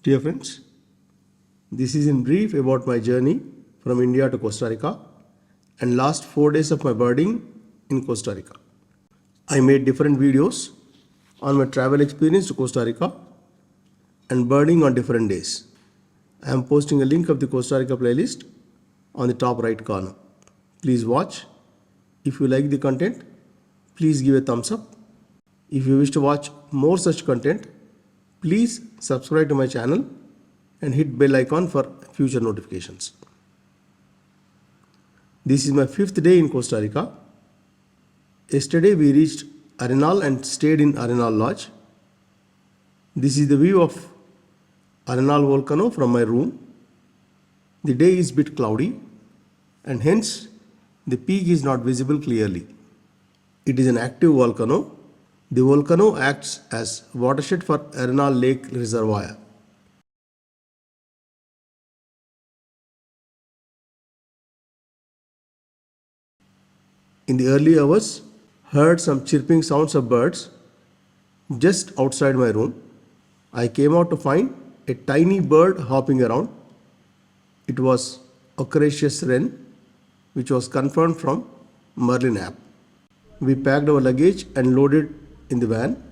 Dear friends, this is in brief about my journey from India to Costa Rica and last 4 days of my birding in Costa Rica. I made different videos on my travel experience to Costa Rica and birding on different days. I am posting a link of the Costa Rica playlist on the top right corner. Please watch. If you like the content, please give a thumbs up. If you wish to watch more such content, please subscribe to my channel and hit bell icon for future notifications. This is my 5th day in Costa Rica. Yesterday we reached Arenal and stayed in Arenal Lodge. This is the view of Arenal volcano from my room. The day is a bit cloudy and hence the peak is not visible clearly. It is an active volcano. The volcano acts as watershed for Arenal Lake Reservoir. In the early hours, heard some chirping sounds of birds just outside my room. I came out to find a tiny bird hopping around. It was Ocracious wren, which was confirmed from Merlin app. We packed our luggage and loaded in the van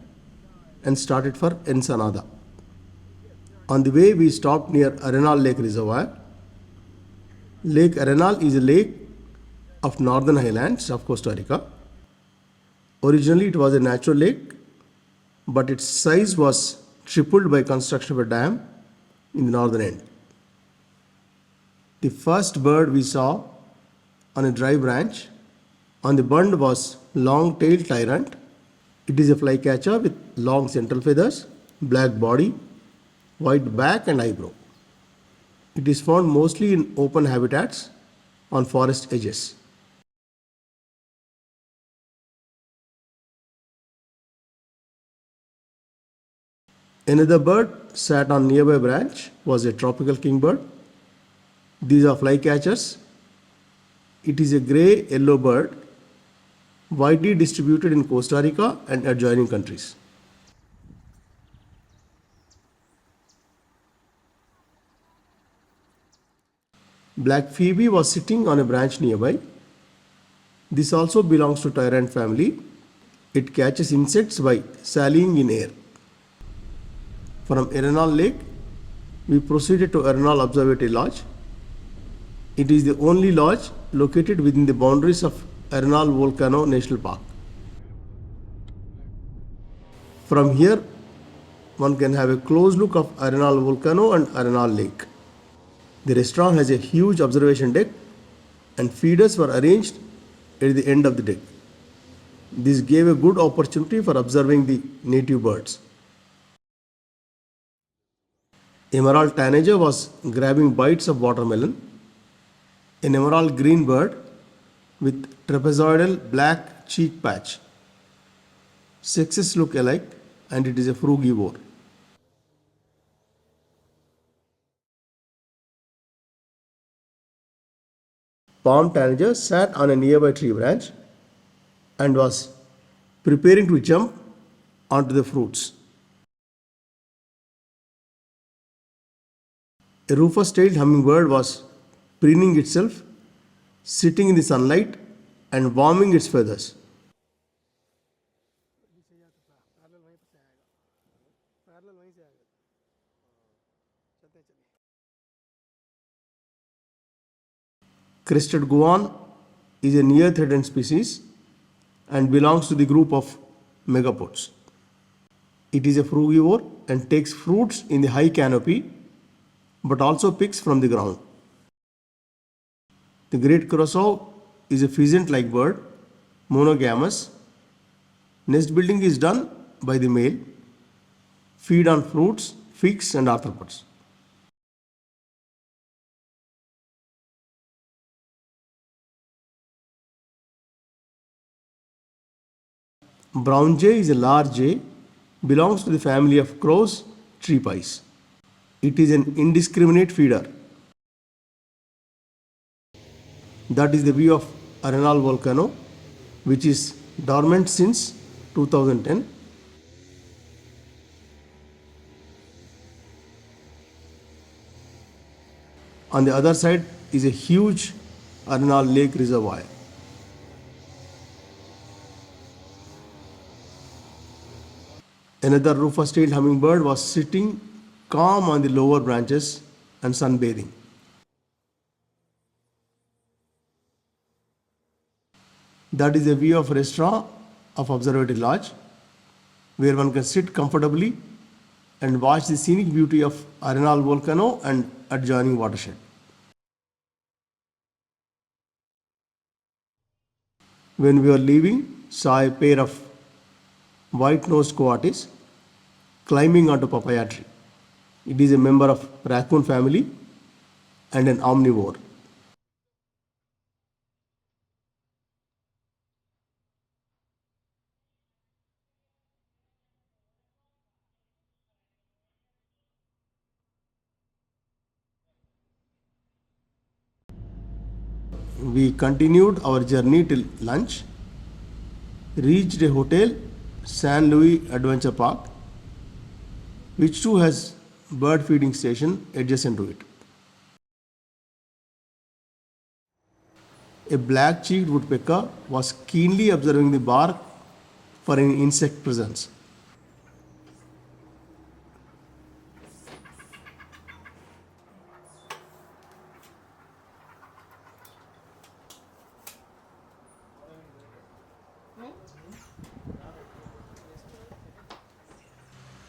and started for Ensenada. On the way, we stopped near Arenal Lake Reservoir. Lake Arenal is a lake of northern highlands of Costa Rica. Originally, it was a natural lake, but its size was tripled by construction of a dam in the northern end. The first bird we saw on a dry branch on the bund was long-tailed tyrant. It is a flycatcher with long central feathers, black body, white back and eyebrow. It is found mostly in open habitats on forest edges. Another bird sat on nearby branch was a tropical kingbird. These are flycatchers. It is a grey-yellow bird, widely distributed in Costa Rica and adjoining countries. Black phoebe was sitting on a branch nearby. This also belongs to tyrant family. It catches insects by sallying in air. From Arenal Lake, we proceeded to Arenal Observatory Lodge. It is the only lodge located within the boundaries of Arenal Volcano National Park. From here, one can have a close look of Arenal Volcano and Arenal Lake. The restaurant has a huge observation deck and feeders were arranged at the end of the deck. This gave a good opportunity for observing the native birds. Emerald tanager was grabbing bites of watermelon. An emerald green bird with trapezoidal black cheek patch. Sexes look alike and it is a frugivore. Palm tanager sat on a nearby tree branch and was preparing to jump onto the fruits. A rufous-tailed hummingbird was preening itself, sitting in the sunlight and warming its feathers. Crested guan is a near-threatened species and belongs to the group of megapods. It is a frugivore and takes fruits in the high canopy but also picks from the ground. The great curassow is a pheasant-like bird, monogamous. Nest building is done by the male. Feed on fruits, figs and arthropods. Brown jay is a large jay, belongs to the family of crows, tree pies. It is an indiscriminate feeder. That is the view of Arenal volcano, which is dormant since 2010. On the other side is a huge Arenal Lake reservoir. Another rufous-tailed hummingbird was sitting calm on the lower branches and sunbathing. That is a view of restaurant of Observatory Lodge, where one can sit comfortably and watch the scenic beauty of Arenal volcano and adjoining watershed. When we were leaving, saw a pair of white-nosed coatis climbing onto papaya tree. It is a member of raccoon family and an omnivore. We continued our journey till lunch, reached a hotel, San Luis Adventure Park, which too has bird feeding station adjacent to it. A black-cheeked woodpecker was keenly observing the bark for any insect presence.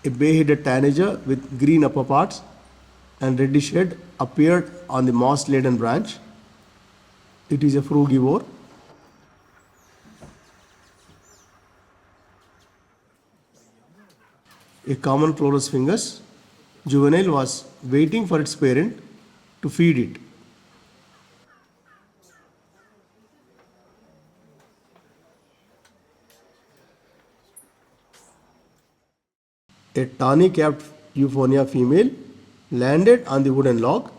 A bay-headed tanager with green upper parts and reddish head appeared on the moss-laden branch. It is a frugivore. A common Chlorus fungus juvenile was waiting for its parent to feed it. A tawny-capped euphonia female landed on the wooden log.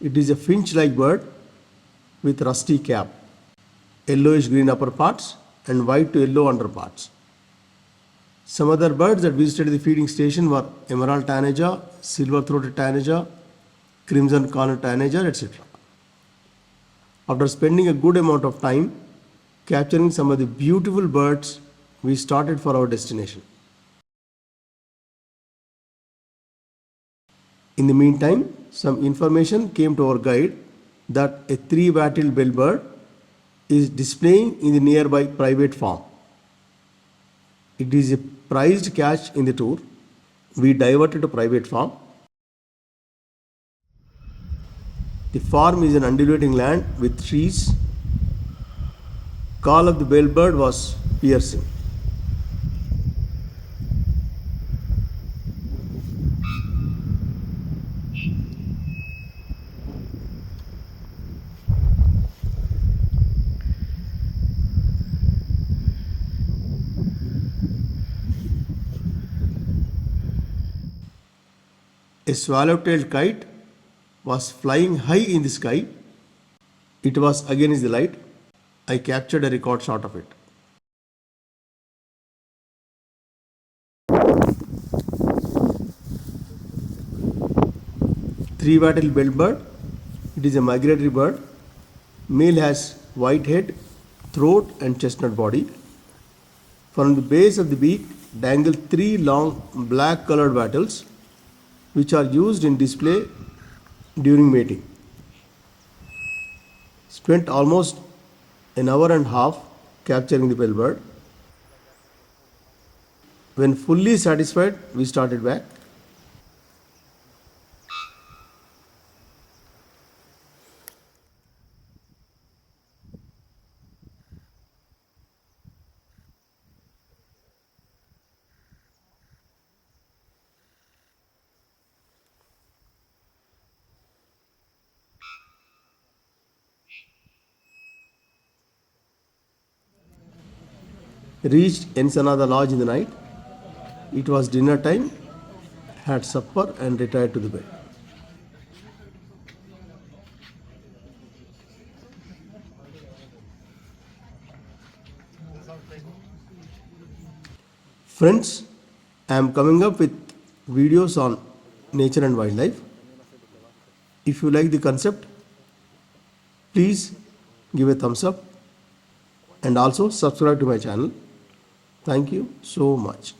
It is a finch-like bird with rusty cap, yellowish-green upper parts and white to yellow underparts. Some other birds that visited the feeding station were emerald tanager, silver-throated tanager, crimson cornered tanager, etc. After spending a good amount of time capturing some of the beautiful birds, we started for our destination. In the meantime, some information came to our guide that a three-wattled bellbird is displaying in the nearby private farm. It is a prized catch in the tour. We diverted to private farm. The farm is an undulating land with trees. Call of the bellbird was piercing. A swallow-tailed kite was flying high in the sky. It was against the light. I captured a record shot of it. Three-wattled bellbird. It is a migratory bird. Male has white head, throat and chestnut body. From the base of the beak dangle three long black colored wattles which are used in display during mating. Spent almost an hour and a half capturing the bellbird. When fully satisfied, we started back. Reached Ensenada Lodge in the night. It was dinner time, had supper and retired to the bed. Friends, I am coming up with videos on nature and wildlife. If you like the concept, please give a thumbs up and also subscribe to my channel. Thank you so much.